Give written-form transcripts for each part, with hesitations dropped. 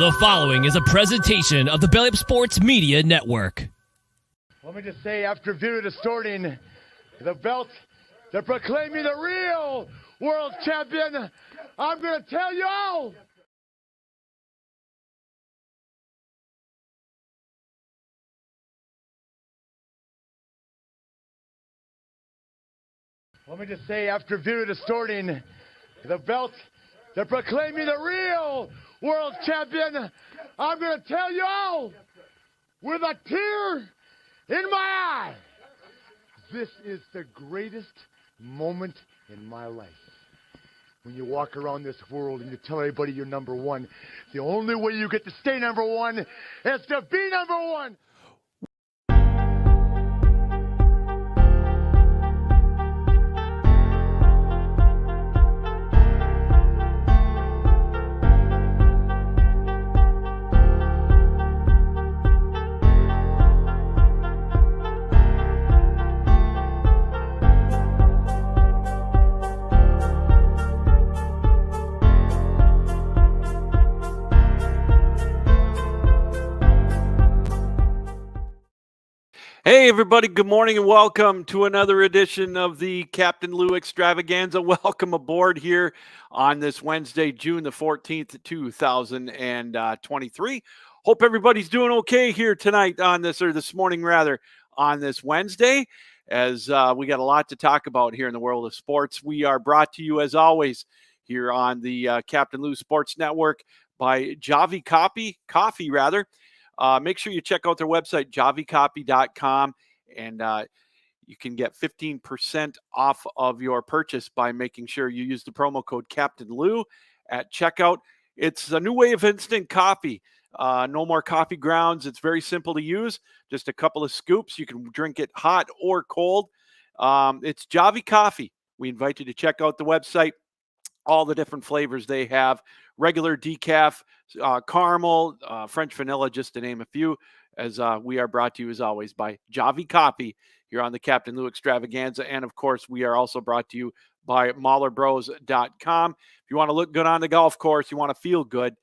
The following is a presentation of the Belly Up Sports Media Network. Let me just say, after Vera distorting the belt, they're proclaiming the real world champion. I'm going to tell you all. Let me just say, after Vera distorting the belt, they're proclaiming the real world champion. I'm going to tell you all, with a tear in my eye, this is the greatest moment in my life. When you walk around this world and you tell everybody you're number one, the only way you get to stay number one is to be number one. Hey, everybody. Good morning and welcome to another edition of the Captain Lou Extravaganza. Welcome aboard here on this Wednesday, June the 14th, 2023. Hope everybody's doing okay here tonight on this, or this morning rather, on this Wednesday, as we got a lot to talk about here in the world of sports. We are brought to you, as always, here on the Captain Lou Sports Network by Javi Coffee. Make sure you check out their website, javicopy.com, and you can get 15% off of your purchase by making sure you use the promo code Captain Lou at checkout. It's a new way of instant coffee. No more coffee grounds. It's very simple to use. Just a couple of scoops. You can drink it hot or cold. It's Javi Coffee. We invite you to check out the website. All the different flavors they have, regular decaf, caramel, French vanilla, just to name a few, as we are brought to you, as always, by Javi Coffee here on the Captain Lou Extravaganza. And, of course, we are also brought to you by MahlerBros.com. If you want to look good on the golf course, you want to feel good,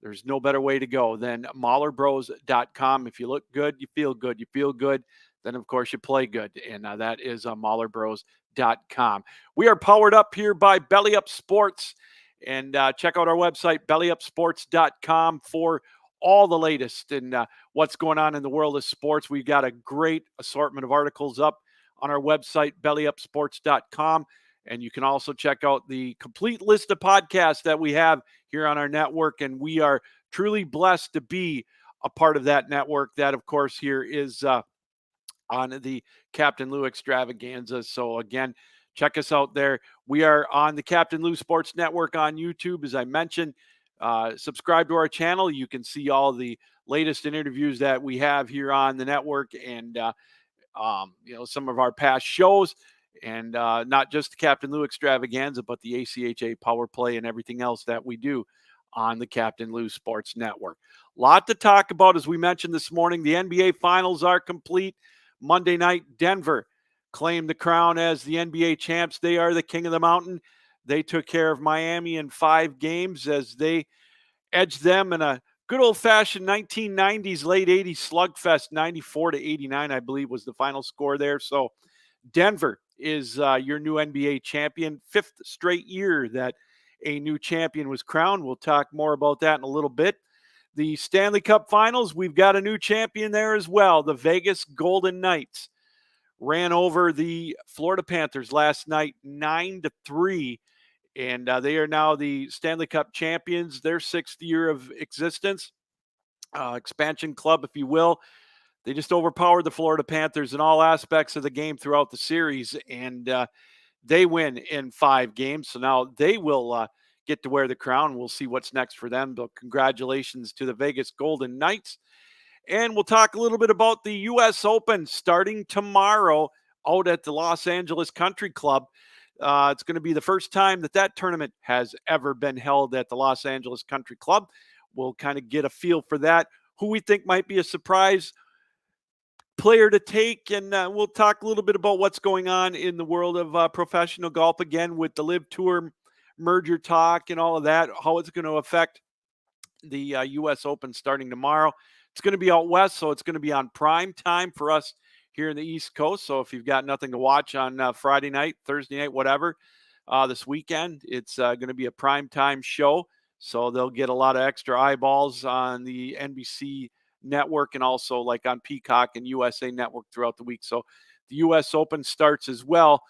there's no better way to go than MahlerBros.com. If you look good, you feel good. You feel good, then, of course, you play good. And that is MahlerBros.com. We are powered up here by Belly Up Sports, and check out our website, bellyupsports.com, for all the latest and what's going on in the world of sports. We've got a great assortment of articles up on our website, bellyupsports.com, and you can also check out the complete list of podcasts that we have here on our network, and we are truly blessed to be a part of that network. That, of course, here is on the Captain Lou Extravaganza. So again, check us out there. We are on the Captain Lou Sports Network on YouTube, as I mentioned. Subscribe to our channel. You can see all the latest interviews that we have here on the network, and some of our past shows, and not just the Captain Lou Extravaganza, but the ACHA Power Play and everything else that we do on the Captain Lou Sports Network. A lot to talk about, as we mentioned this morning. The NBA Finals are complete. Monday night, Denver claimed the crown as the NBA champs. They are the king of the mountain. They took care of Miami in 5 games as they edged them in a good old-fashioned 1990s, late 80s slugfest. 94-89, I believe, was the final score there. So Denver is your new NBA champion. 5th straight year that a new champion was crowned. We'll talk more about that in a little bit. The Stanley Cup Finals, we've got a new champion there as well. The Vegas Golden Knights ran over the Florida Panthers last night 9-3, and they are now the Stanley Cup champions, their 6th year of existence. Expansion club, if you will. They just overpowered the Florida Panthers in all aspects of the game throughout the series, and they win in 5 games. So now they will get to wear the crown. We'll see what's next for them, but congratulations to the Vegas Golden Knights. And we'll talk a little bit about the U.S. Open starting tomorrow out at the Los Angeles Country Club. It's going to be the first time that tournament has ever been held at the Los Angeles Country Club. We'll kind of get a feel for that, who we think might be a surprise player to take, and we'll talk a little bit about what's going on in the world of professional golf again with the Live Tour merger talk and all of that, how it's going to affect the U.S. Open starting tomorrow. It's going to be out west, so it's going to be on prime time for us here in the East Coast. So if you've got nothing to watch on Friday night, Thursday night, whatever, this weekend, it's going to be a prime time show. So they'll get a lot of extra eyeballs on the NBC network and also like on Peacock and USA Network throughout the week. So the U.S. Open starts as well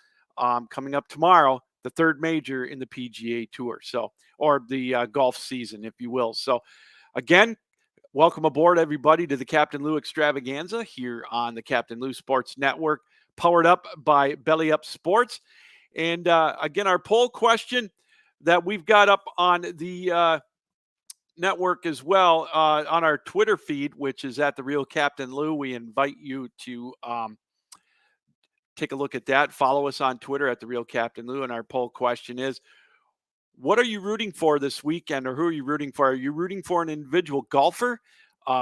coming up tomorrow, the third major in the PGA Tour. So, or the golf season, if you will. So again, welcome aboard, everybody, to the Captain Lou Extravaganza here on the Captain Lou Sports Network, powered up by Belly Up Sports. And again, our poll question that we've got up on the network as well on our Twitter feed, which is at The Real Captain Lou. We invite you to take a look at that. Follow us on Twitter at The Real Captain Lou. And our poll question is, what are you rooting for this weekend, or who are you rooting for? Are you rooting for an individual golfer,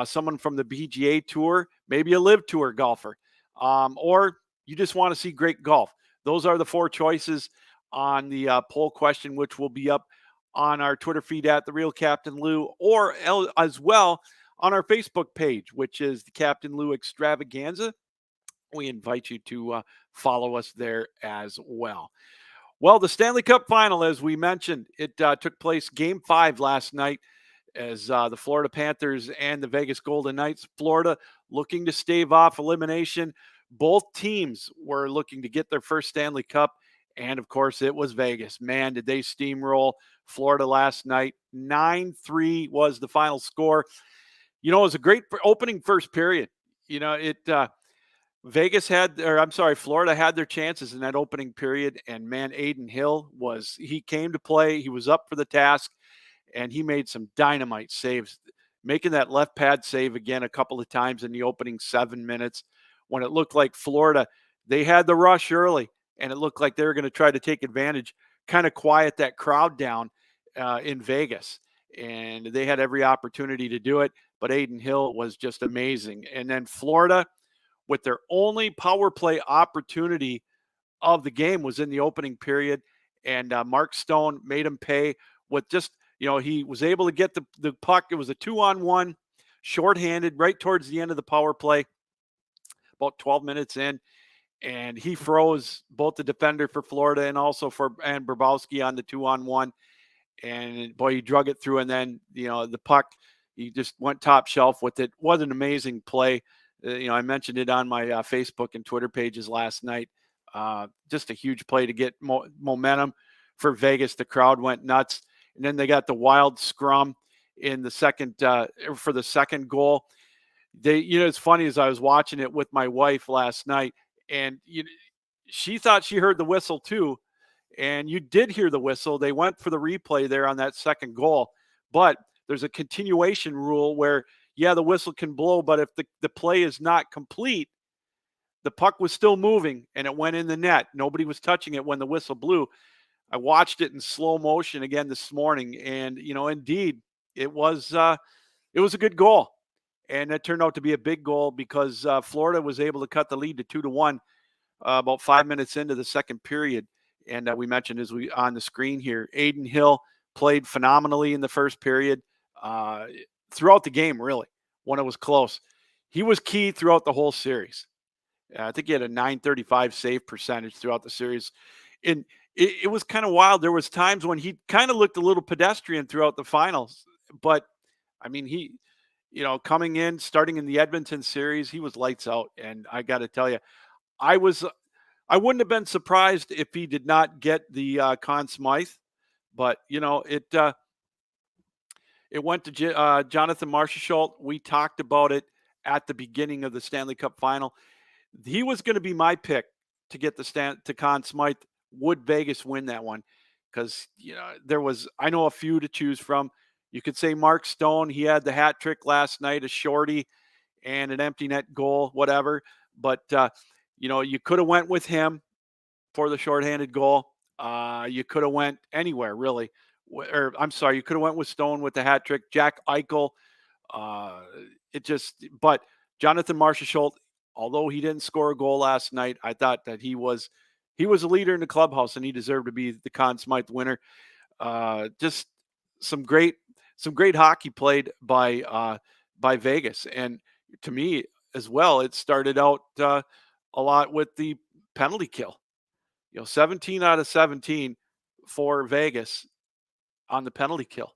someone from the PGA Tour, maybe a Live Tour golfer, or you just want to see great golf? Those are the four choices on the poll question, which will be up on our Twitter feed at The Real Captain Lou, or as well on our Facebook page, which is the Captain Lou Extravaganza. We invite you to follow us there as well. Well, the Stanley Cup Final, as we mentioned, it took place Game 5 last night as the Florida Panthers and the Vegas Golden Knights. Florida looking to stave off elimination. Both teams were looking to get their first Stanley Cup, and of course, it was Vegas. Man, did they steamroll Florida last night. 9-3 was the final score. You know, it was a great opening first period. You know, Florida had their chances in that opening period, and man, Aiden Hill he came to play. He was up for the task, and he made some dynamite saves, making that left pad save again a couple of times in the opening 7 minutes when it looked like Florida, they had the rush early, and it looked like they were going to try to take advantage, kind of quiet that crowd down in Vegas, and they had every opportunity to do it, but Aiden Hill was just amazing. And then Florida, with their only power play opportunity of the game, was in the opening period. And Mark Stone made him pay with just, he was able to get the puck. It was a 2-on-1, shorthanded right towards the end of the power play, about 12 minutes in. And he froze both the defender for Florida and also and Bobrovsky on the 2-on-1. And boy, he drug it through. And then, the puck, he just went top shelf with it. What an amazing play. I mentioned it on my Facebook and Twitter pages last night. Just a huge play to get momentum for Vegas. The crowd went nuts. And then they got the wild scrum in the second for the second goal. It's funny, as I was watching it with my wife last night, and she thought she heard the whistle too. And you did hear the whistle. They went for the replay there on that second goal. But there's a continuation rule where, yeah, the whistle can blow, but if the play is not complete, the puck was still moving and it went in the net. Nobody was touching it when the whistle blew. I watched it in slow motion again this morning, and indeed it was a good goal, and it turned out to be a big goal because Florida was able to cut the lead to 2-1 about 5 minutes into the second period. And we mentioned as we on the screen here, Aiden Hill played phenomenally in the first period. Throughout the game, really, when it was close. He was key throughout the whole series. I think he had a .935 save percentage throughout the series. And it was kind of wild. There was times when he kind of looked a little pedestrian throughout the finals. But, I mean, he, coming in, starting in the Edmonton series, he was lights out. And I got to tell you, I wouldn't have been surprised if he did not get the Conn Smythe. But, it went to Jonathan Marchessault. We talked about it at the beginning of the Stanley Cup Final. He was going to be my pick to get to Conn Smythe. Would Vegas win that one? Because I know a few to choose from. You could say Mark Stone. He had the hat trick last night, a shorty and an empty net goal, whatever. But you could have went with him for the shorthanded goal. You could have went anywhere really. You could have went with Stone with the hat trick. Jack Eichel. But Jonathan Marchessault, although he didn't score a goal last night, I thought that he was a leader in the clubhouse and he deserved to be the Conn Smythe winner. Just some great some great hockey played by Vegas. And to me as well, it started out a lot with the penalty kill. 17 out of 17 for Vegas on the penalty kill.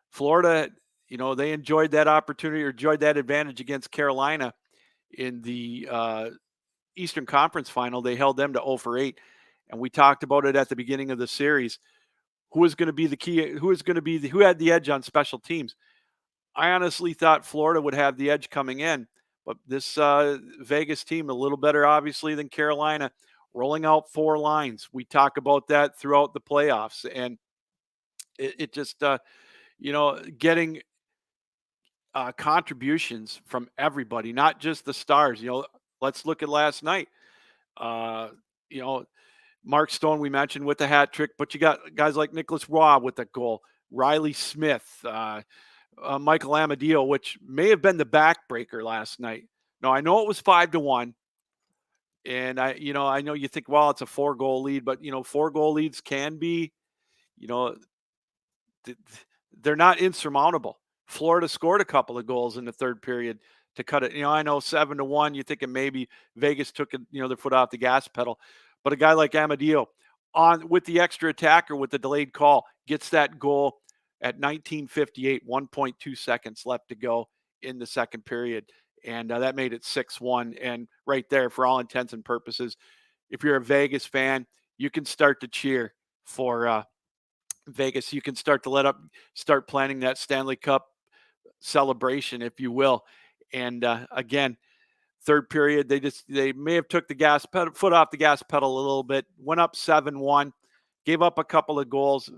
Florida, they enjoyed that opportunity or enjoyed that advantage against Carolina in the Eastern Conference final. They held them to 0 for 8. And we talked about it at the beginning of the series. Who is going to be the key? Who had the edge on special teams? I honestly thought Florida would have the edge coming in, but this Vegas team, a little better, obviously, than Carolina, rolling out 4 lines. We talk about that throughout the playoffs, and it just, getting contributions from everybody, not just the stars. Let's look at last night. Mark Stone, we mentioned with the hat trick, but you got guys like Nicholas Roy with the goal, Riley Smith, Michael Amadio, which may have been the backbreaker last night. No, I know it was 5-1. And I know you think, well, it's a 4-goal lead, but 4-goal leads can be, they're not insurmountable. Florida scored a couple of goals in the third period to cut it. I know 7-1, you're thinking maybe Vegas took their foot off the gas pedal. But a guy like Amadio with the extra attacker with the delayed call gets that goal at 19:58, 1.2 seconds left to go in the second period. And that made it 6-1. And right there, for all intents and purposes, if you're a Vegas fan, you can start to cheer for Vegas. You can start start planning that Stanley Cup celebration, if you will. And again, third period, they may have took the foot off the gas pedal a little bit, went up 7-1, gave up a couple of goals.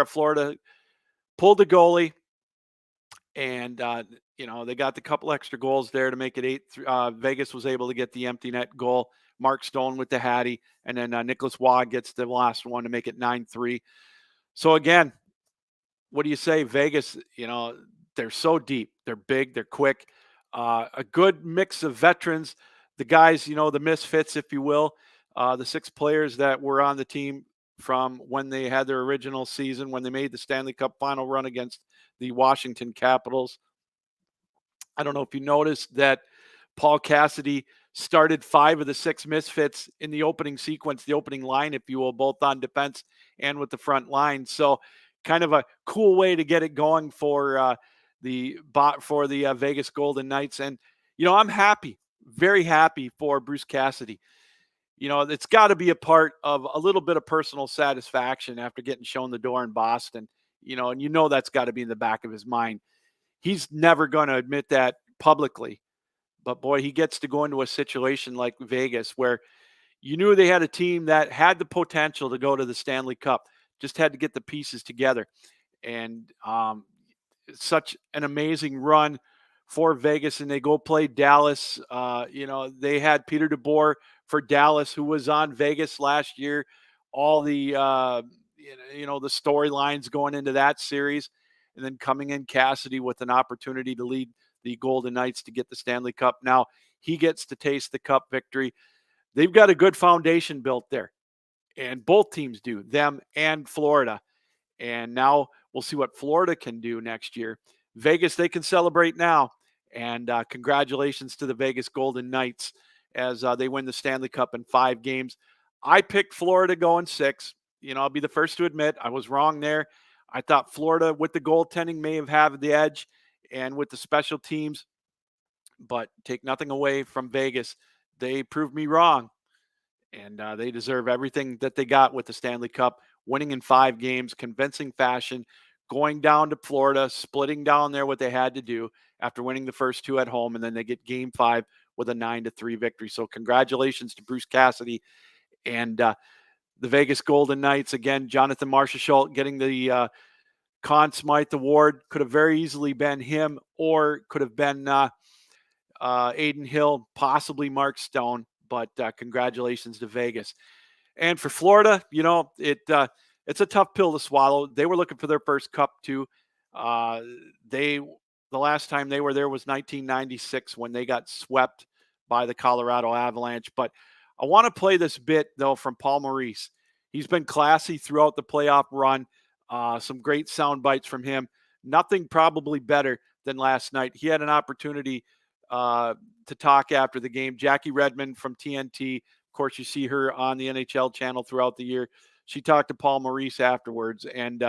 Florida pulled the goalie, and they got the couple extra goals there to make it 8. Vegas was able to get the empty net goal. Mark Stone with the Hattie, and then Nicholas Waugh gets the last one to make it 9-3. So again, what do you say? Vegas, they're so deep, they're big, they're quick. A good mix of veterans, the guys, the misfits, if you will, the 6 players that were on the team from when they had their original season, when they made the Stanley Cup final run against the Washington Capitals. I don't know if you noticed that Paul Cassidy started 5 of the 6 misfits in the opening sequence, the opening line, if you will, both on defense and with the front line. So kind of a cool way to get it going for the Vegas Golden Knights. And, I'm happy, very happy for Bruce Cassidy. It's got to be a part of a little bit of personal satisfaction after getting shown the door in Boston, and that's got to be in the back of his mind. He's never going to admit that publicly, but boy, he gets to go into a situation like Vegas where you knew they had a team that had the potential to go to the Stanley Cup, just had to get the pieces together. And such an amazing run for Vegas, and they go play Dallas. They had Peter DeBoer for Dallas, who was on Vegas last year. All the the storylines going into that series, and then coming in Cassidy with an opportunity to lead the Golden Knights to get the Stanley Cup. Now he gets to taste the Cup victory. They've got a good foundation built there, and both teams do, them and Florida. And now we'll see what Florida can do next year. Vegas, they can celebrate now. And congratulations to the Vegas Golden Knights as they win the Stanley Cup in 5 games. I picked Florida going 6. I'll be the first to admit I was wrong there. I thought Florida with the goaltending may have had the edge and with the special teams, but take nothing away from Vegas. They proved me wrong, and they deserve everything that they got with the Stanley Cup, winning in 5 games, convincing fashion, going down to Florida, splitting down there what they had to do after winning the first 2 at home, and then they get game 5 with a 9-3 victory. So congratulations to Bruce Cassidy and the Vegas Golden Knights. Again, Jonathan Marchessault getting the Conn Smythe Award. Could have very easily been him, or could have been Aiden Hill, possibly Mark Stone, but congratulations to Vegas. And for Florida, it's a tough pill to swallow. They were looking for their first cup too. The last time they were there was 1996 when they got swept by the Colorado Avalanche. But I want to play this bit though from Paul Maurice. He's been classy throughout the playoff run. Some great sound bites from him. nothing probably better than last night. He had an opportunity to talk after the game. Jackie Redmond from TNT, of course, you see her on the NHL channel throughout the year. She talked to Paul Maurice afterwards, and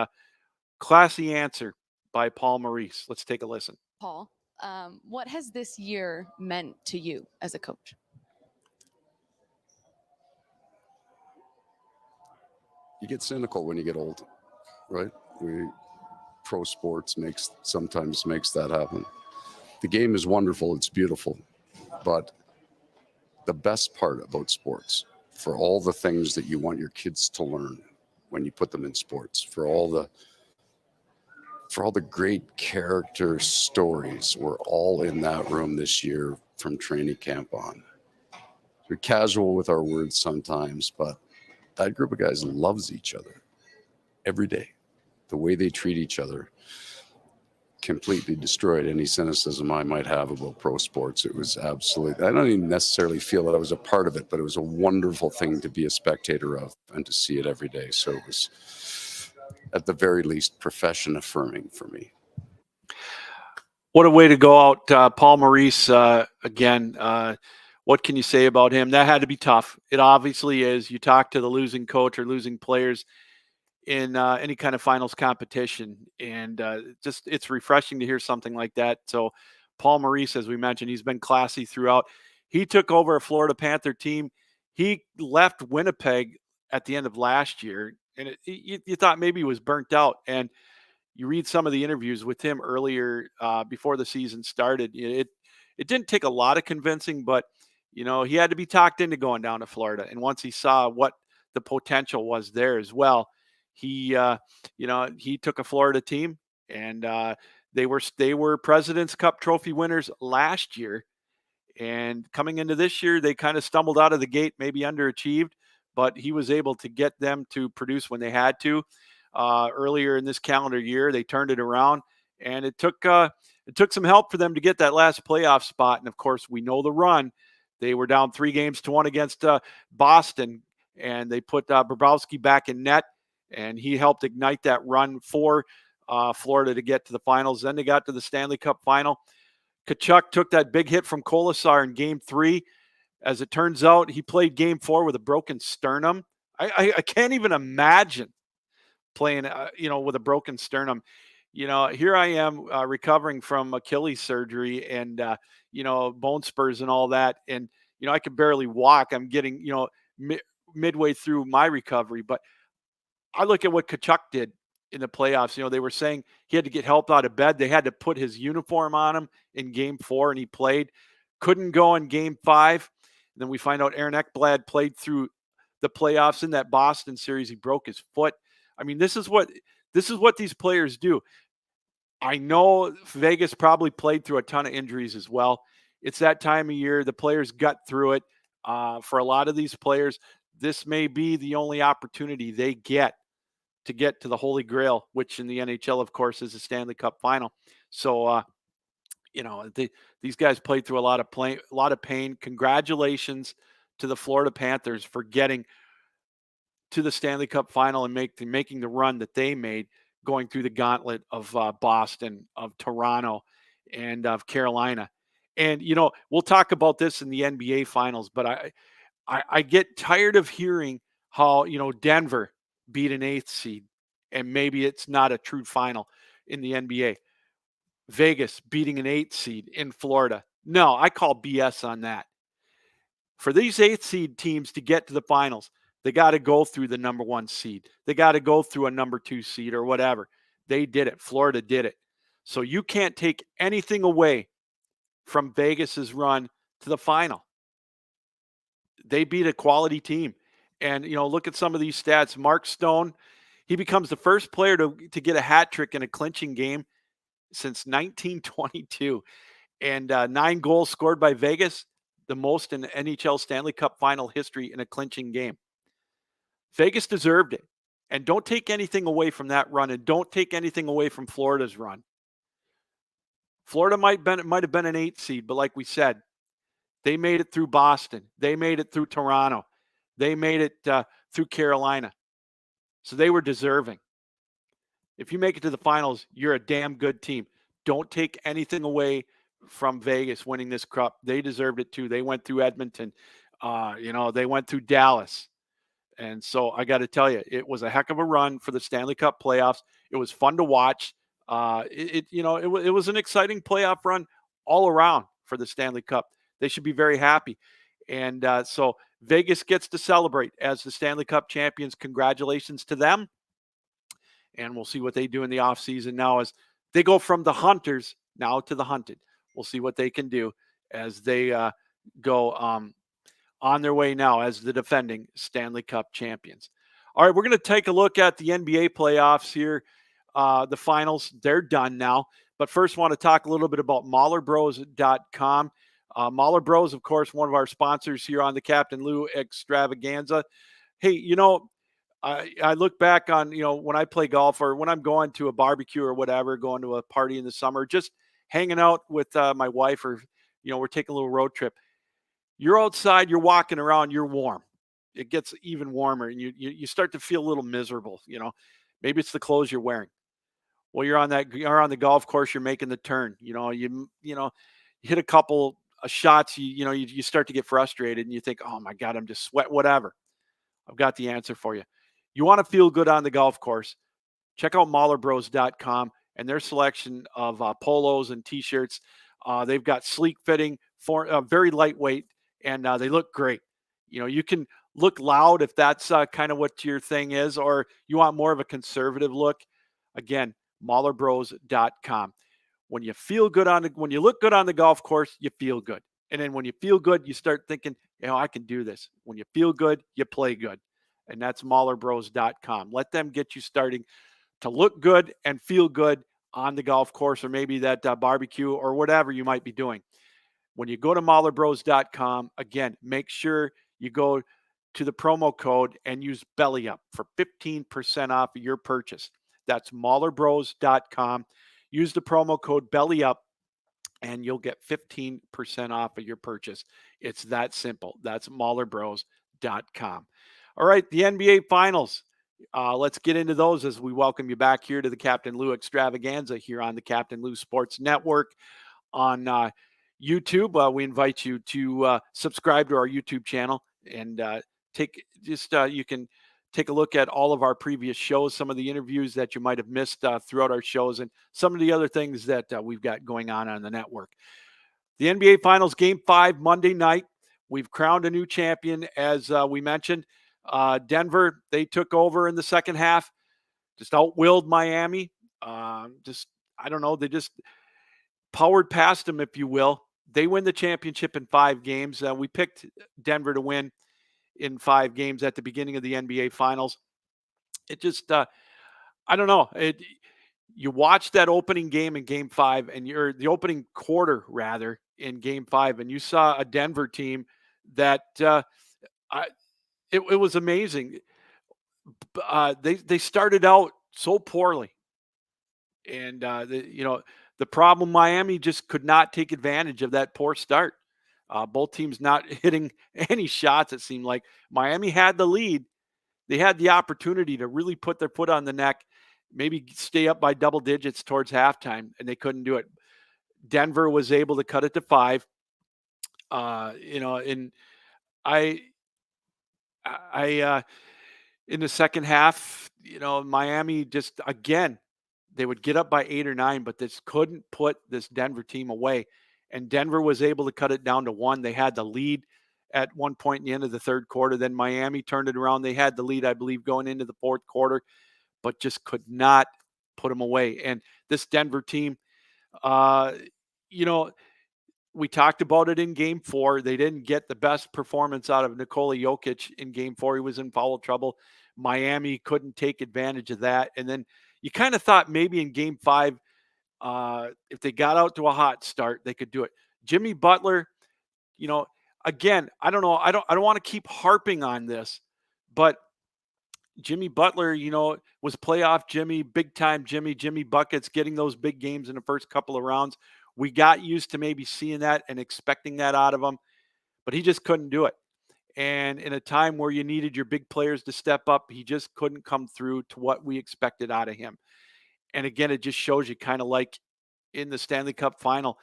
classy answer by Paul Maurice. Let's take a listen. Paul, what has this year meant to you as a coach? You get cynical when you get old, right? Pro sports sometimes makes that happen. The game is wonderful, it's beautiful, but the best part about sports, for all the things that you want your kids to learn when you put them in sports, for all the great character stories, we're all in that room this year from training camp on. We're casual with our words sometimes, but that group of guys loves each other every day. The way they treat each other completely destroyed any cynicism I might have about pro sports. It was absolutely, I don't even necessarily feel that I was a part of it, but it was a wonderful thing to be a spectator of and to see it every day. So it was, at the very least, profession affirming for me. What a way to go out. Paul Maurice, again, what can you say about him? That had to be tough. It obviously is. You talk to the losing coach or losing players in any kind of finals competition, and it's refreshing to hear something like that. So Paul Maurice, as we mentioned, he's been classy throughout. He took over a Florida Panther team. He left Winnipeg at the end of last year, and you thought maybe he was burnt out. And you read some of the interviews with him earlier before the season started. It didn't take a lot of convincing, but he had to be talked into going down to Florida. And once he saw what the potential was there as well, he took a Florida team, and they were President's Cup trophy winners last year. And coming into this year, they kind of stumbled out of the gate, maybe underachieved, but he was able to get them to produce when they had to. Earlier in this calendar year, they turned it around, and it took some help for them to get that last playoff spot. And of course, we know the run. They were down 3-1 against Boston, and they put Bobrovsky back in net, and he helped ignite that run for Florida to get to the finals. Then they got to the Stanley Cup final. Tkachuk took that big hit from Kolasar in Game 3. As it turns out, he played Game 4 with a broken sternum. I can't even imagine playing, with a broken sternum. Here I am recovering from Achilles surgery and, bone spurs and all that. And, I could barely walk. I'm getting, midway through my recovery. But I look at what Tkachuk did in the playoffs. They were saying he had to get help out of bed. They had to put his uniform on him in Game 4, and he played. Couldn't go in Game 5. And then we find out Aaron Ekblad played through the playoffs in that Boston series. He broke his foot. I mean, this is what these players do. I know Vegas probably played through a ton of injuries as well. It's that time of year. The players got through it. For a lot of these players, this may be the only opportunity they get to get to the Holy Grail, which in the NHL, of course, is the Stanley Cup final. So, these guys played through a lot of pain. Congratulations to the Florida Panthers for getting to the Stanley Cup final and making the run that they made, going through the gauntlet of Boston, of Toronto, and of Carolina. And, we'll talk about this in the NBA finals, but I get tired of hearing how, Denver beat an 8th seed, and maybe it's not a true final in the NBA. Vegas beating an 8th seed in Florida. No, I call BS on that. For these 8th seed teams to get to the finals, they got to go through the number 1 seed. They got to go through a number 2 seed or whatever. They did it. Florida did it. So you can't take anything away from Vegas's run to the final. They beat a quality team. And, look at some of these stats. Mark Stone, he becomes the first player to get a hat trick in a clinching game since 1922. And 9 goals scored by Vegas, the most in NHL Stanley Cup final history in a clinching game. Vegas deserved it. And don't take anything away from that run, and don't take anything away from Florida's run. Florida might have been an 8th seed, but like we said, they made it through Boston. They made it through Toronto. They made it through Carolina. So they were deserving. If you make it to the finals, you're a damn good team. Don't take anything away from Vegas winning this cup. They deserved it too. They went through Edmonton. They went through Dallas. And so I got to tell you, it was a heck of a run for the Stanley Cup playoffs. It was fun to watch. It was an exciting playoff run all around for the Stanley Cup. They should be very happy. And so Vegas gets to celebrate as the Stanley Cup champions. Congratulations to them. And we'll see what they do in the offseason now as they go from the hunters now to the hunted. We'll see what they can do as they go on their way now as the defending Stanley Cup champions. All right, we're going to take a look at the NBA playoffs here. The finals, they're done now. But first, want to talk a little bit about MahlerBros.com. Mahler Bros, of course, one of our sponsors here on the Captain Lou Extravaganza. Hey, I look back on, when I play golf or when I'm going to a barbecue or whatever, going to a party in the summer, just hanging out with my wife or, we're taking a little road trip. You're outside, you're walking around, you're warm. It gets even warmer and you start to feel a little miserable. Maybe it's the clothes you're wearing. Well, you're on the golf course, you're making the turn, you hit a couple of shots, you start to get frustrated and you think, oh my God, I'm just sweat, whatever. I've got the answer for you. You want to feel good on the golf course. Check out MahlerBros.com and their selection of polos and t-shirts. They've got sleek fitting, very lightweight, and they look great. You can look loud if that's kind of what your thing is, or you want more of a conservative look. Again, MahlerBros.com. When you look good on the golf course, you feel good. And then when you feel good, you start thinking, I can do this. When you feel good, you play good. And that's MahlerBros.com. Let them get you starting to look good and feel good on the golf course or maybe that barbecue or whatever you might be doing. When you go to MahlerBros.com, again, make sure you go to the promo code and use BELLYUP for 15% off of your purchase. That's MahlerBros.com. Use the promo code BELLYUP and you'll get 15% off of your purchase. It's that simple. That's MahlerBros.com. All right, the NBA Finals. Let's get into those as we welcome you back here to the Captain Lou Extravaganza here on the Captain Lou Sports Network on YouTube. We invite you to subscribe to our YouTube channel and you can take a look at all of our previous shows, some of the interviews that you might have missed throughout our shows, and some of the other things that we've got going on the network. The NBA Finals Game 5 Monday night. We've crowned a new champion, as we mentioned. Denver, they took over in the second half, just outwilled Miami. I don't know, they just powered past them, if you will. They win the championship in 5 games. We picked Denver to win in 5 games at the beginning of the NBA Finals. It just, I don't know. You watch that opening game in Game 5, and the opening quarter, rather, in Game 5, and you saw a Denver team that it was amazing. They started out so poorly, and the problem, Miami just could not take advantage of that poor start. Both teams not hitting any shots, it seemed like. Miami had the lead. They had the opportunity to really put their foot on the neck, maybe stay up by double digits towards halftime, and they couldn't do it. Denver was able to cut it to 5. In the second half, Miami just, again, they would get up by 8 or 9, but this couldn't put this Denver team away. And Denver was able to cut it down to 1. They had the lead at one point in the end of the third quarter. Then Miami turned it around. They had the lead, I believe, going into the fourth quarter, but just could not put them away. And this Denver team, we talked about it in Game 4. They didn't get the best performance out of Nikola Jokic in Game 4. He was in foul trouble. Miami couldn't take advantage of that. And then you kind of thought maybe in Game 5, if they got out to a hot start, they could do it. Jimmy Butler, again, I don't know. I don't want to keep harping on this, but Jimmy Butler, was playoff Jimmy, big time Jimmy buckets, getting those big games in the first couple of rounds. We got used to maybe seeing that and expecting that out of him, but he just couldn't do it. And in a time where you needed your big players to step up, he just couldn't come through to what we expected out of him. And again, it just shows you kind of like in the Stanley Cup final,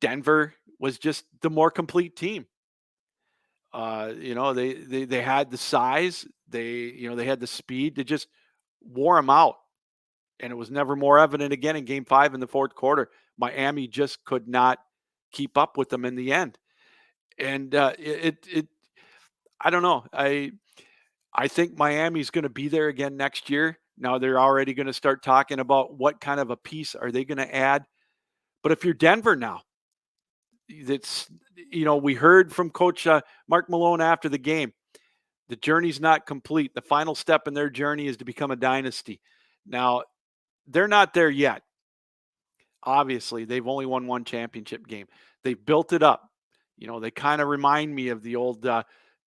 Denver was just the more complete team. They had the size, they had the speed to just wore them out. And it was never more evident again in game 5 in the fourth quarter. Miami just could not keep up with them in the end. And I don't know. I think Miami's going to be there again next year. Now they're already going to start talking about what kind of a piece are they going to add. But if you're Denver now, we heard from Coach Mark Malone after the game. The journey's not complete. The final step in their journey is to become a dynasty. Now, they're not there yet. Obviously, they've only won one championship game. They've built it up. They kind of remind me of the old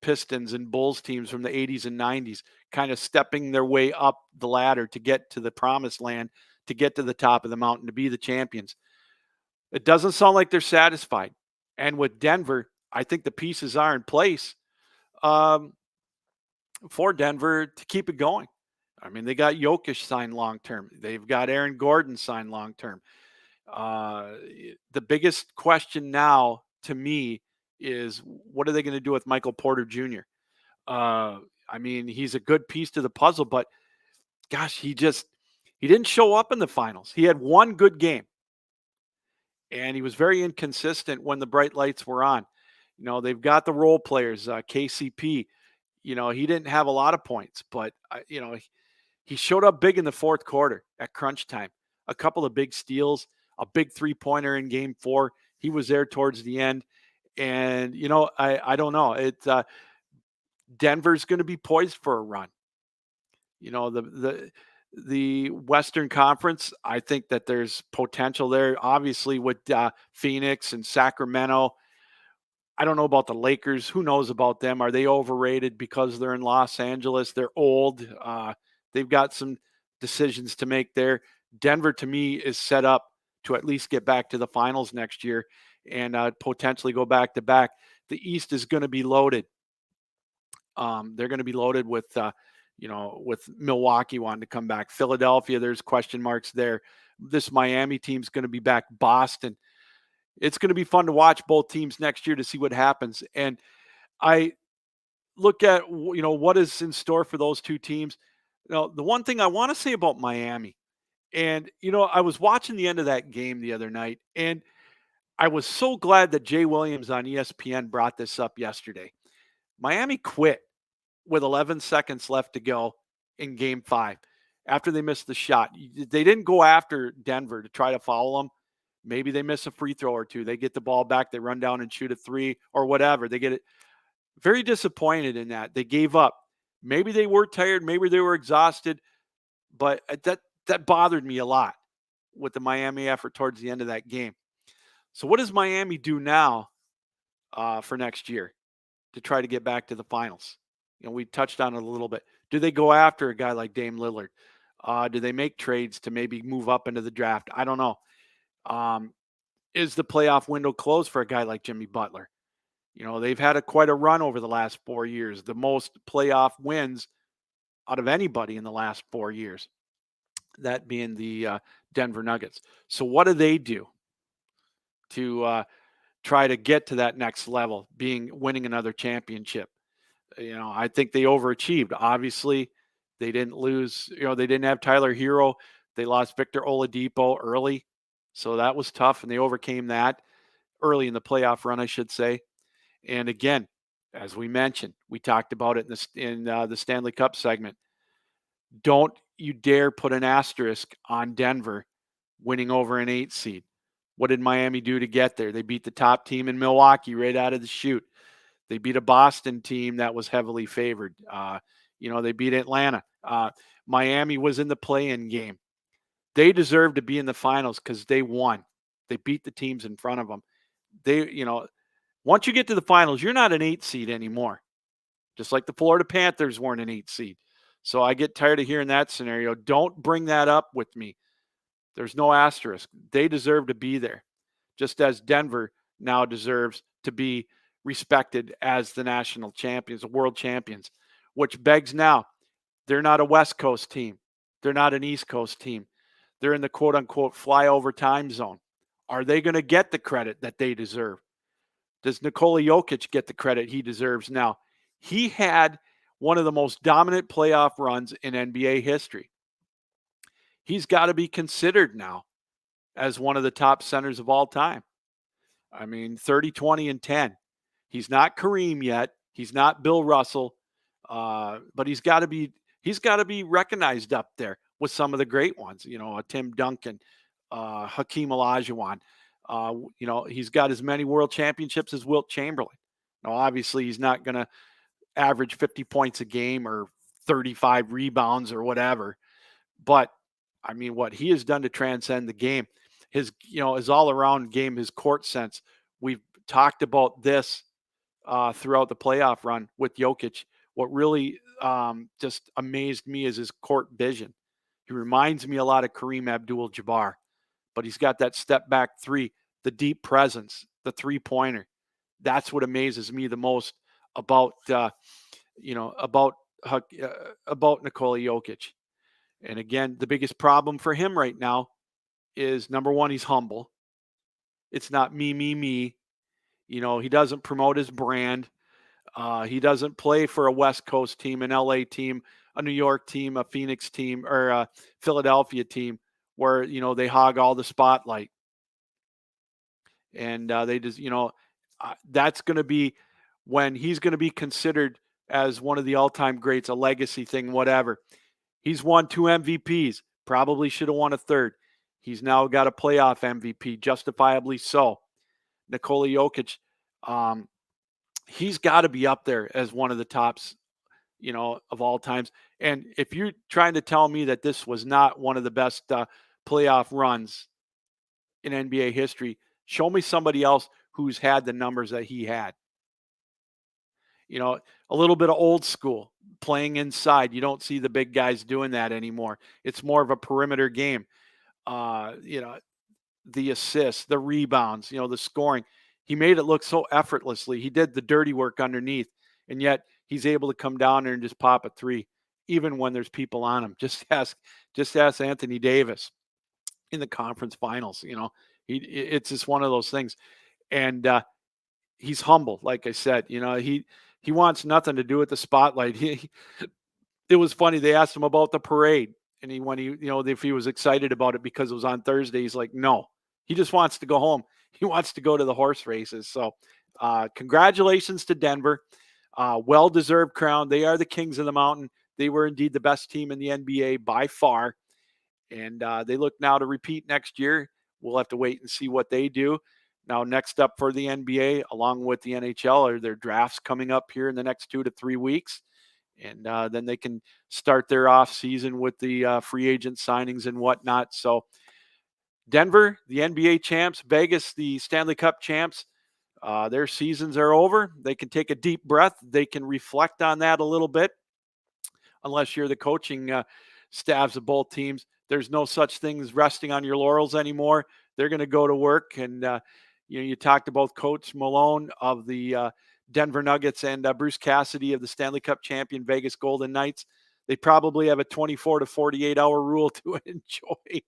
Pistons and Bulls teams from the 80s and 90s, kind of stepping their way up the ladder to get to the promised land, to get to the top of the mountain, to be the champions. It doesn't sound like they're satisfied. And with Denver, I think the pieces are in place for Denver to keep it going. I mean, they got Jokic signed long-term. They've got Aaron Gordon signed long-term. The biggest question now to me is what are they going to do with Michael Porter Jr.? I mean, he's a good piece to the puzzle, but gosh, he didn't show up in the finals. He had one good game. And he was very inconsistent when the bright lights were on. They've got the role players, KCP. He didn't have a lot of points, but, he showed up big in the fourth quarter at crunch time. A couple of big steals, a big three-pointer in game 4. He was there towards the end. And, I don't know. Denver's going to be poised for a run. The Western Conference, I think that there's potential there. Obviously, with Phoenix and Sacramento, I don't know about the Lakers. Who knows about them? Are they overrated because they're in Los Angeles? They're old. They've got some decisions to make there. Denver, to me, is set up to at least get back to the finals next year and potentially go back-to-back. The East is going to be loaded. They're going to be loaded with with Milwaukee wanting to come back. Philadelphia, there's question marks there. This Miami team's going to be back. Boston. It's going to be fun to watch both teams next year to see what happens. And I look at, what is in store for those two teams. The one thing I want to say about Miami, and, I was watching the end of that game the other night, and I was so glad that Jay Williams on ESPN brought this up yesterday. Miami quit with 11 seconds left to go in game 5 after they missed the shot. They didn't go after Denver to try to foul them. Maybe they miss a free throw or two. They get the ball back. They run down and shoot a 3 or whatever. They get it. Very disappointed in that. They gave up. Maybe they were tired. Maybe they were exhausted. But that bothered me a lot with the Miami effort towards the end of that game. So what does Miami do now for next year to try to get back to the finals? We touched on it a little bit. Do they go after a guy like Dame Lillard? Do they make trades to maybe move up into the draft? I don't know. Is the playoff window closed for a guy like Jimmy Butler? They've had quite a run over the last 4 years, the most playoff wins out of anybody in the last 4 years, that being the Denver Nuggets. So what do they do to try to get to that next level, winning another championship? I think they overachieved. Obviously, they didn't lose. They didn't have Tyler Hero. They lost Victor Oladipo early, so that was tough, and they overcame that early in the playoff run, I should say. And again, as we mentioned, we talked about it in the Stanley Cup segment. Don't you dare put an asterisk on Denver winning over an 8 seed. What did Miami do to get there? They beat the top team in Milwaukee right out of the chute. They beat a Boston team that was heavily favored. They beat Atlanta. Miami was in the play-in game. They deserve to be in the finals because they won. They beat the teams in front of them. Once you get to the finals, you're not an 8 seed anymore. Just like the Florida Panthers weren't an 8 seed. So I get tired of hearing that scenario. Don't bring that up with me. There's no asterisk. They deserve to be there, just as Denver now deserves to be respected as the national champions, the world champions, which begs now, they're not a West Coast team. They're not an East Coast team. They're in the quote unquote flyover time zone. Are they going to get the credit that they deserve? Does Nikola Jokic get the credit he deserves now? He had one of the most dominant playoff runs in NBA history. He's got to be considered now as one of the top centers of all time. I mean, 30, 20, and 10. He's not Kareem yet. He's not Bill Russell, but he's got to be recognized up there with some of the great ones. Tim Duncan, Hakeem Olajuwon. He's got as many world championships as Wilt Chamberlain. Now, obviously, he's not going to average 50 points a game or 35 rebounds or whatever. But I mean, what he has done to transcend the game, his all-around game, his court sense. We've talked about this throughout the playoff run with Jokic. What really just amazed me is his court vision. He reminds me a lot of Kareem Abdul-Jabbar, but he's got that step back three, the deep presence, the three-pointer. That's what amazes me the most about Nikola Jokic. And again, the biggest problem for him right now is, number one, he's humble. It's not me. He doesn't promote his brand. He doesn't play for a West Coast team, an LA team, a New York team, a Phoenix team, or a Philadelphia team where, they hog all the spotlight. And they just, that's going to be when he's going to be considered as one of the all-time greats, a legacy thing, whatever. He's won 2 MVPs, probably should have won a third. He's now got a playoff MVP, justifiably so. Nikola Jokic, he's got to be up there as one of the tops, of all times. And if you're trying to tell me that this was not one of the best playoff runs in NBA history, show me somebody else who's had the numbers that he had. A little bit of old school, playing inside. You don't see the big guys doing that anymore. It's more of a perimeter game. The assists, the rebounds, the scoring. He made it look so effortlessly. He did the dirty work underneath, and yet he's able to come down there and just pop a three, even when there's people on him. Just ask Anthony Davis in the conference finals. It's just one of those things. And he's humble, like I said. He wants nothing to do with the spotlight. It was funny. They asked him about the parade, and if he was excited about it because it was on Thursday, he's like, no. He just wants to go home. He wants to go to the horse races. So, congratulations to Denver. Well-deserved crown. They are the kings of the mountain. They were indeed the best team in the NBA by far, and they look now to repeat next year. We'll have to wait and see what they do. Now, next up for the NBA, along with the NHL, are their drafts coming up here in the next 2 to 3 weeks. And then they can start their off season with the free agent signings and whatnot. So Denver, the NBA champs, Vegas, the Stanley Cup champs, their seasons are over. They can take a deep breath. They can reflect on that a little bit. Unless you're the coaching staffs of both teams, there's no such thing as resting on your laurels anymore. They're going to go to work. And, you talked about Coach Malone of the Denver Nuggets and Bruce Cassidy of the Stanley Cup champion Vegas Golden Knights. They probably have a 24 to 48 hour rule to enjoy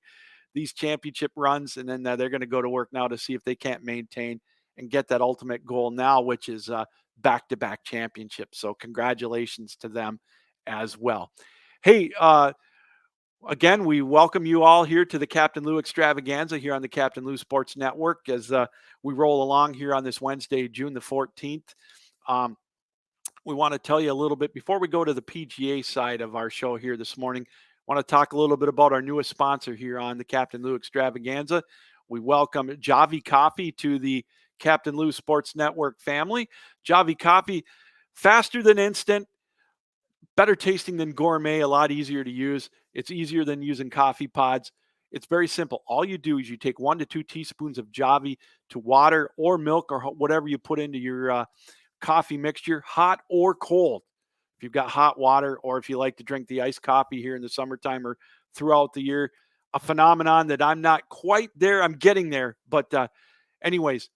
these championship runs. And then they're going to go to work now to see if they can't maintain and get that ultimate goal now, which is back-to-back championships. So congratulations to them as well. Hey, again, we welcome you all here to the Captain Lou Extravaganza here on the Captain Lou Sports Network as we roll along here on this Wednesday, June the 14th. We want to tell you a little bit before we go to the PGA side of our show here this morning. I want to talk a little bit about our newest sponsor here on the Captain Lou Extravaganza. We welcome Javi Coffee to the Captain Lou Sports Network family. Javi Coffee, faster than instant, better tasting than gourmet, a lot easier to use. It's easier than using coffee pods. It's very simple. All you do is you take 1 to 2 teaspoons of Javi to water or milk or whatever you put into your coffee mixture, hot or cold. If you've got hot water or if you like to drink the iced coffee here in the summertime or throughout the year, a phenomenon that I'm not quite there. I'm getting there. But anyways,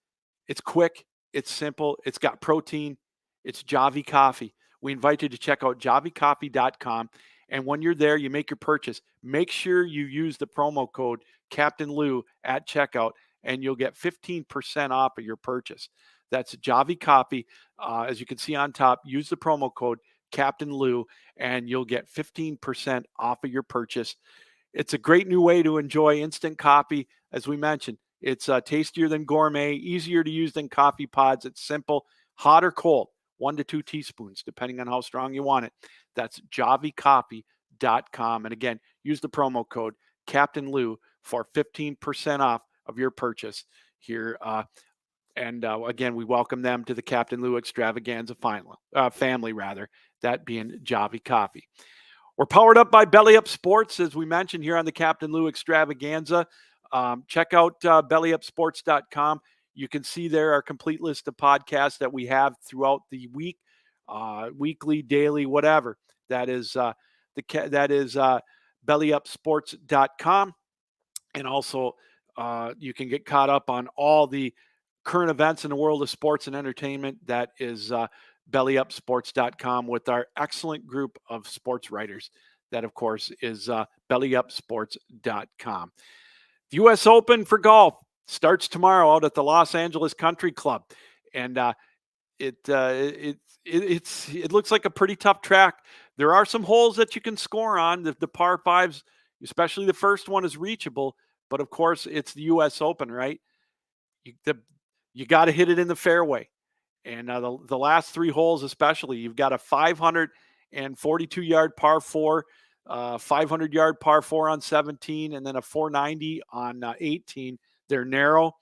it's quick. It's simple. It's got protein. It's Javi Coffee. We invite you to check out javicoffee.com And when you're there, you make your purchase. Make sure you use the promo code Captain Lou at checkout, and you'll get 15% off of your purchase. That's Javi Copy. As you can see on top, use the promo code Captain Lou, and you'll get 15% off of your purchase. It's a great new way to enjoy instant coffee. As we mentioned, it's tastier than gourmet, easier to use than coffee pods. It's simple, hot or cold, 1 to 2 teaspoons, depending on how strong you want it. That's javicoffee.com. And again, use the promo code Captain Lou for 15% off of your purchase here. Again, we welcome them to the Captain Lou Extravaganza family, that being Javi Coffee. We're powered up by Belly Up Sports, as we mentioned here on the Captain Lou Extravaganza. Check out bellyupsports.com. You can see there our complete list of podcasts that we have throughout the week, weekly, daily, whatever. That is bellyupsports.com. And also, you can get caught up on all the current events in the world of sports and entertainment. That is bellyupsports.com with our excellent group of sports writers. That, of course, is bellyupsports.com. The U.S. Open for golf starts tomorrow out at the Los Angeles Country Club. And it looks like a pretty tough track. There are some holes that you can score on. The par fives, especially the first one, is reachable. But, of course, it's the U.S. Open, right? You got to hit it in the fairway. And the last 3 holes especially, you've got a 542-yard par 4, 500-yard par 4 on 17, and then a 490 on 18. They're narrow.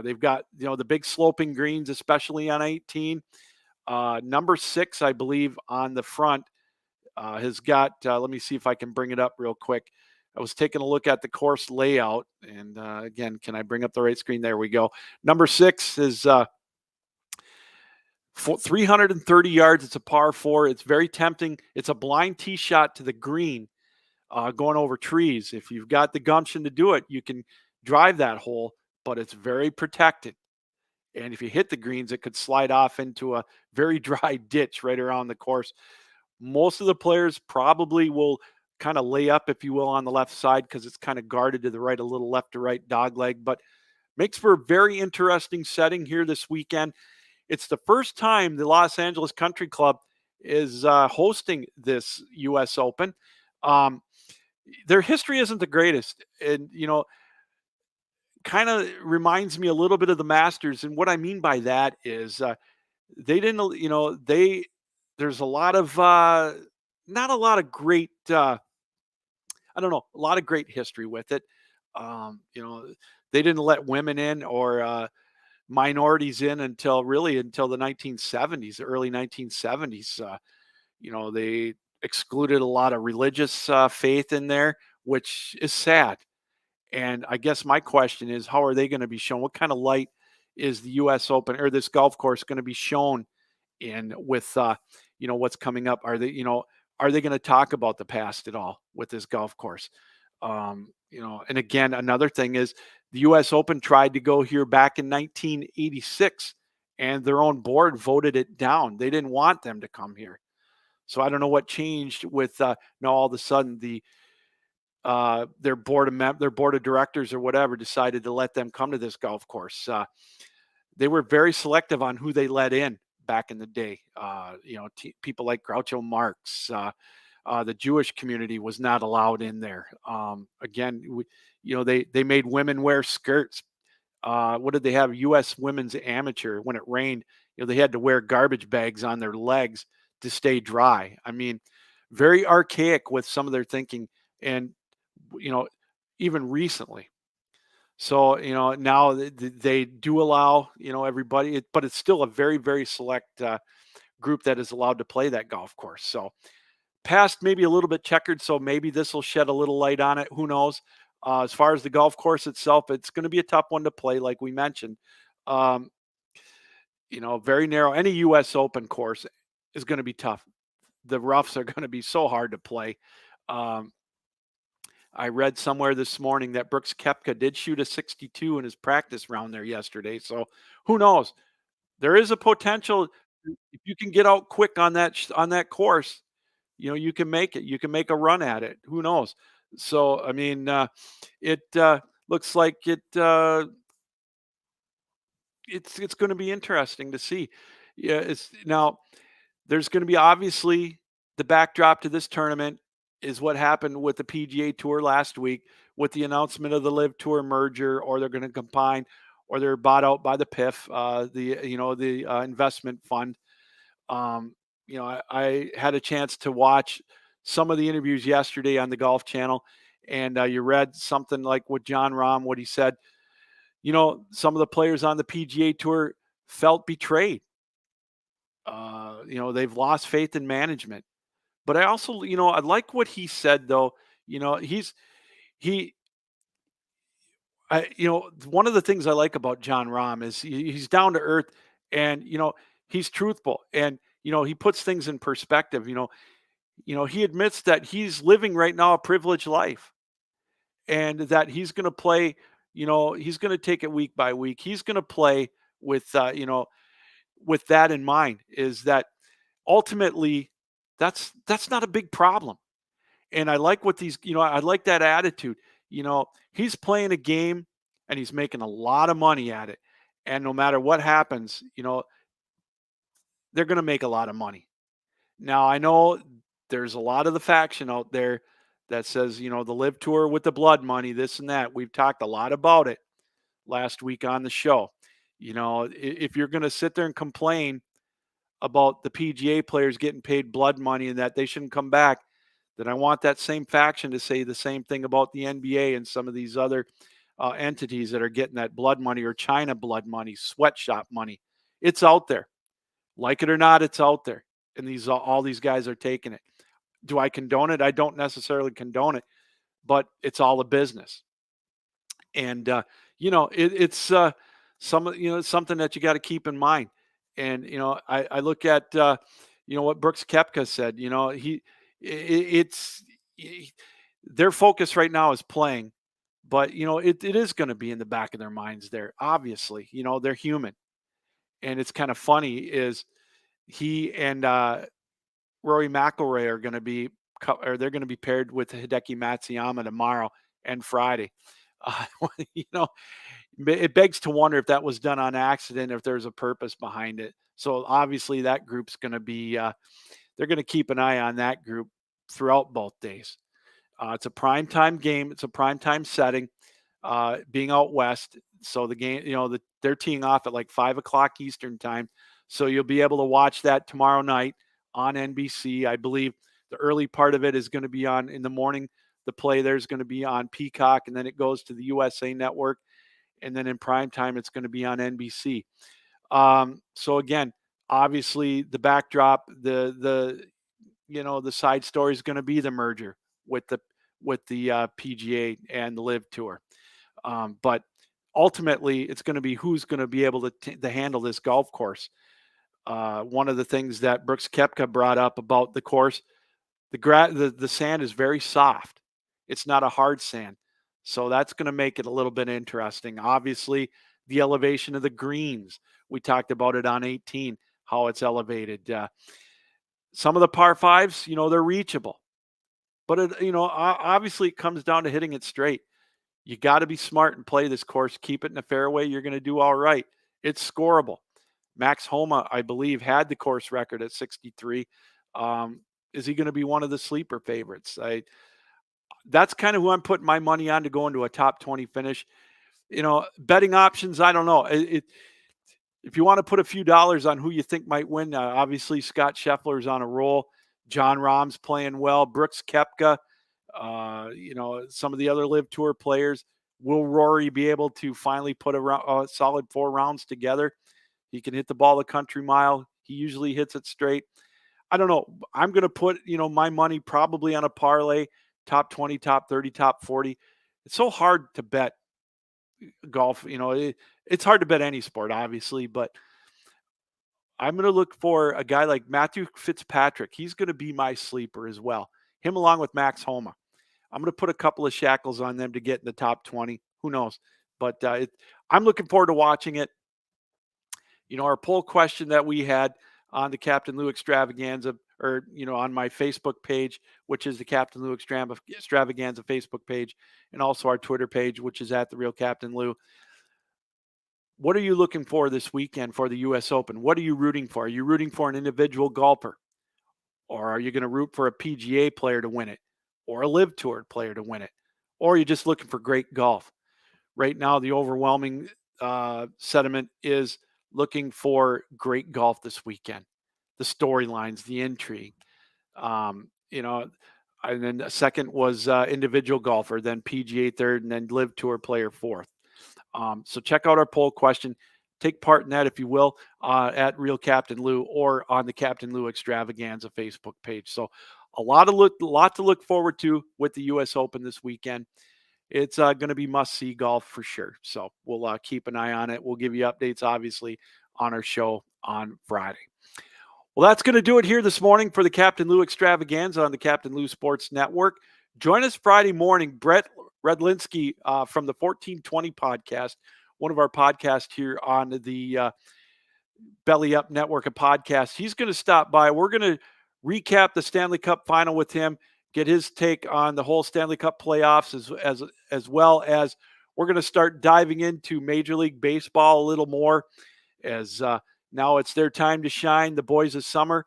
They've got, the big sloping greens, especially on 18. Number 6, I believe, on the front has got, let me see if I can bring it up real quick. I was taking a look at the course layout, and again, can I bring up the right screen? There we go. Number 6 is 330 yards. It's a par 4. It's very tempting. It's a blind tee shot to the green, going over trees. If you've got the gumption to do it, you can drive that hole, but it's very protected. And if you hit the greens, it could slide off into a very dry ditch right around the course. Most of the players probably will kind of lay up, if you will, on the left side because it's kind of guarded to the right, a little left to right dog leg, but makes for a very interesting setting here this weekend. It's the first time the Los Angeles Country Club is hosting this U.S. Open. Their history isn't the greatest, and kind of reminds me a little bit of the Masters. And what I mean by that is they didn't, there's a lot of not a lot of great, a lot of great history with it. They didn't let women in or minorities in until the 1970s, the early 1970s. They excluded a lot of religious faith in there, which is sad. And I guess my question is, how are they going to be shown? What kind of light is the U.S. Open or this golf course going to be shown in with, what's coming up? Are they going to talk about the past at all with this golf course? And again, another thing is the U.S. Open tried to go here back in 1986, and their own board voted it down. They didn't want them to come here. So I don't know what changed with now all of a sudden their board of directors or whatever decided to let them come to this golf course. They were very selective on who they let in back in the day. People like Groucho Marx. The Jewish community was not allowed in there. Again, they made women wear skirts. What did they have? U.S. Women's Amateur. When it rained, they had to wear garbage bags on their legs to stay dry. I mean, very archaic with some of their thinking, and even recently. So now they do allow everybody, but it's still a very, very select group that is allowed to play that golf course. So past maybe a little bit checkered, so maybe this will shed a little light on it. Who knows? As far as the golf course itself, it's going to be a tough one to play, like we mentioned. Very narrow. Any U.S. Open course is going to be tough. The roughs are going to be so hard to play. I read somewhere this morning that Brooks Koepka did shoot a 62 in his practice round there yesterday. So who knows? There is a potential if you can get out quick on that course. you can make it. You can make a run at it. Who knows? So, I mean, it looks like it's going to be interesting to see. Yeah, it's now there's going to be obviously the backdrop to this tournament is what happened with the PGA Tour last week with the announcement of the Live Tour merger, or they're going to combine, or they're bought out by the PIF, the investment fund. I had a chance to watch some of the interviews yesterday on the Golf Channel, and you read something like with John Rahm, what he said. Some of the players on the PGA Tour felt betrayed. They've lost faith in management. But I also, I like what he said though. He, one of the things I like about John Rahm is he's down to earth, and he's truthful, and he puts things in perspective. He admits that he's living right now a privileged life, and that he's going to play. He's going to take it week by week. He's going to play with with that in mind. Is that ultimately that's not a big problem. And I like what I like that attitude. He's playing a game and he's making a lot of money at it. And no matter what happens, they're going to make a lot of money. Now, I know there's a lot of the faction out there that says, the Live Tour with the blood money, this and that. We've talked a lot about it last week on the show. If you're going to sit there and complain about the PGA players getting paid blood money and that they shouldn't come back, then I want that same faction to say the same thing about the NBA and some of these other entities that are getting that blood money or China blood money, sweatshop money. It's out there. Like it or not, it's out there. And all these guys are taking it. Do I condone it? I don't necessarily condone it, but it's all a business. And, it's something that you got to keep in mind. And, I look at, what Brooks Koepka said, their focus right now is playing, but, it is going to be in the back of their minds there. Obviously, they're human. And it's kind of funny is he and Rory McIlroy are going to be, or they're going to be paired with Hideki Matsuyama tomorrow and Friday. It begs to wonder if that was done on accident, if there's a purpose behind it. So obviously that group's going to be, they're going to keep an eye on that group throughout both days. It's a primetime game. It's a primetime setting, being out west. So the game, they're teeing off at like 5:00 Eastern time. So you'll be able to watch that tomorrow night on NBC. I believe the early part of it is going to be on in the morning. The play there's going to be on Peacock, and then it goes to the USA Network. And then in prime time, it's going to be on NBC. So again, obviously the backdrop, the side story is going to be the merger with the PGA and the Live Tour. But ultimately, it's going to be who's going to be able to handle this golf course. One of the things that Brooks Koepka brought up about the course, the sand is very soft. It's not a hard sand. So that's going to make it a little bit interesting. Obviously, the elevation of the greens. We talked about it on 18, how it's elevated. Some of the par fives, they're reachable. But, obviously it comes down to hitting it straight. You got to be smart and play this course. Keep it in the fairway. You're going to do all right. It's scoreable. Max Homa, I believe, had the course record at 63. Is he going to be one of the sleeper favorites? That's kind of who I'm putting my money on to go into a top 20 finish. Betting options, I don't know. If you want to put a few dollars on who you think might win, obviously Scott Scheffler's on a roll. John Rahm's playing well. Brooks Koepka, some of the other Live Tour players. Will Rory be able to finally put a solid 4 rounds together? He can hit the ball a country mile. He usually hits it straight. I don't know. I'm going to put, my money probably on a parlay, top 20, top 30, top 40. It's so hard to bet golf. It's hard to bet any sport, obviously, but I'm going to look for a guy like Matthew Fitzpatrick. He's going to be my sleeper as well. Him along with Max Homa. I'm going to put a couple of shackles on them to get in the top 20. Who knows? But I'm looking forward to watching it. Our poll question that we had on the Captain Lou Extravaganza or, on my Facebook page, which is the Captain Lou Extravaganza Facebook page, and also our Twitter page, which is at The Real Captain Lou. What are you looking for this weekend for the U.S. Open? What are you rooting for? Are you rooting for an individual golfer? Or are you going to root for a PGA player to win it? Or a Live Tour player to win it? Or are you just looking for great golf? Right now, the overwhelming sentiment is looking for great golf this weekend. The storylines, the intrigue. And then the second was individual golfer, then PGA third, and then Live Tour player fourth. So check out our poll question. Take part in that, if you will, at Real Captain Lou or on the Captain Lou Extravaganza Facebook page. So a lot to look forward to with the U.S. Open this weekend. It's going to be must-see golf for sure. So we'll keep an eye on it. We'll give you updates, obviously, on our show on Friday. Well, that's going to do it here this morning for the Captain Lou Extravaganza on the Captain Lou Sports Network. Join us Friday morning. Brett Redlinski from the 1420 podcast, one of our podcasts here on the Belly Up Network of podcasts. He's going to stop by. We're going to recap the Stanley Cup final with him, get his take on the whole Stanley Cup playoffs, as well as we're going to start diving into Major League Baseball a little more, as now it's their time to shine. The boys of summer,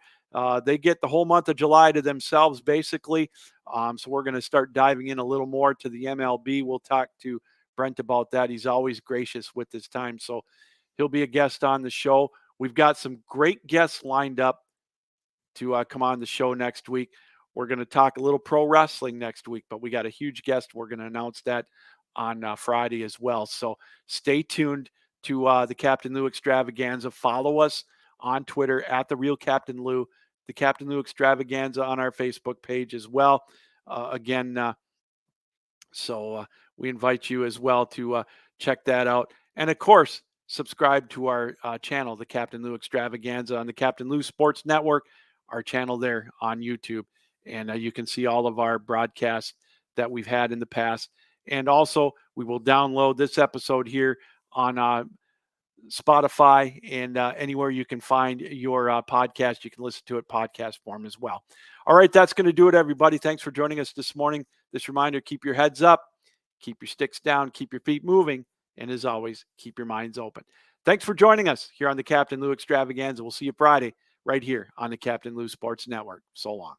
they get the whole month of July to themselves, basically. So we're going to start diving in a little more to the MLB. We'll talk to Brent about that. He's always gracious with his time, so he'll be a guest on the show. We've got some great guests lined up to come on the show next week. We're going to talk a little pro wrestling next week, but we got a huge guest. We're going to announce that on Friday as well. So stay tuned to the Captain Lou Extravaganza. Follow us on Twitter at The Real Captain Lou, the Captain Lou Extravaganza on our Facebook page as well. So we invite you as well to check that out. And of course, subscribe to our channel, the Captain Lou Extravaganza on the Captain Lou Sports Network, our channel there on YouTube. And you can see all of our broadcasts that we've had in the past. And also, we will download this episode here on Spotify and anywhere you can find your podcast. You can listen to it podcast form as well. All right, that's going to do it, everybody. Thanks for joining us this morning. This reminder, keep your heads up, keep your sticks down, keep your feet moving, and as always, keep your minds open. Thanks for joining us here on the Captain Lou Extravaganza. We'll see you Friday right here on the Captain Lou Sports Network. So long.